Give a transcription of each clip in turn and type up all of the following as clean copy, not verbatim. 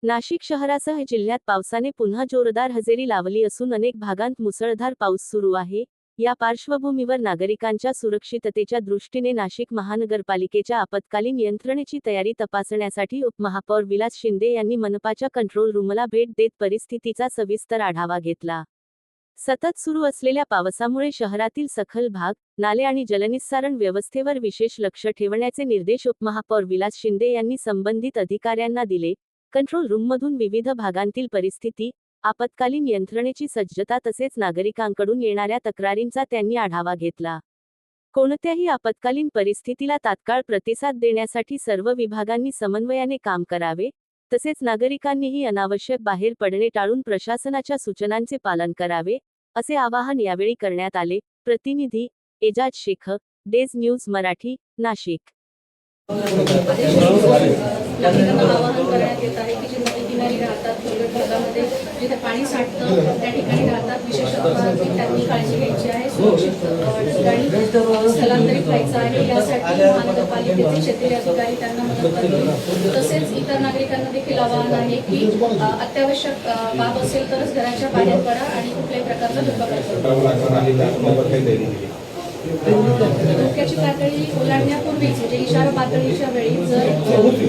नाशिक शहरासह जिल्ह्यात पावसाने पुन्हा जोरदार हजेरी लावली असून अनेक भागांत मुसळधार पाऊस सुरू आहे। या पार्श्वभूमीवर नागरिकांच्या सुरक्षिततेच्या दृष्टीने नाशिक महानगरपालिकेच्या आपत्कालीन यंत्रणेची तयारी तपासण्यासाठी उपमहापौर विलास शिंदे यांनी मनपाच्या कंट्रोल रूमला भेट देत परिस्थितीचा सविस्तर आढावा घेतला। सतत सुरू असलेल्या पावसामुळे शहरातील सखल भाग, नाले आणि जलनिस्सारण व्यवस्थेवर विशेष लक्ष ठेवण्याचे निर्देश उपमहापौर विलास शिंदे यांनी संबंधित अधिकाऱ्यांना दिले। कंट्रोल रूममधून विविध भागांतील परिस्थिती, आपत्कालीन यंत्रणेची सज्जता तसेच नागरिकांकडून येणाऱ्या तक्रारींचा त्यांनी आढावा घेतला। कोणत्याही आपत्कालीन परिस्थितीला तात्काळ प्रतिसाद देण्यासाठी सर्व विभागांनी समन्वयाने काम करावे, तसेच नागरिकांनीही अनावश्यक बाहेर पडणे टाळून प्रशासनाच्या सूचनांचे पालन करावे, असे आवाहन यावेळी करण्यात आले। प्रतिनिधी एजाज शेख, डेज न्यूज मराठी, नाशिक। नागरिकांना आवाहन करण्यात येत आहे की जे नदी किनारी राहतात, दुर्गम भागामध्ये जिथे पाणी साठतं त्या ठिकाणी राहतात, विशेषतः त्यांनी काळजी घ्यायची आहे। सुरक्षित ठिकाणी स्थलांतरित व्हायचं आहे, यासाठी महानगरपालिकेचे क्षेत्रीय अधिकारी त्यांना मदत करतील। तसेच इतर नागरिकांना देखील आवाहन आहे की अत्यावश्यक बाब असेल तरच घराच्या बाहेर पडा आणि कुठल्याही प्रकारचा धोका करू। धोक्याची पातळी ओलांडण्यापूर्वीच म्हणजे इशारा पातळीच्या वेळी जर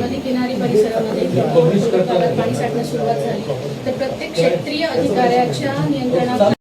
नदी किनारी परिसरामध्ये भागात पाणी साठण्यास सुरुवात झाली तर प्रत्येक क्षेत्रीय अधिकाऱ्याच्या नियंत्रणात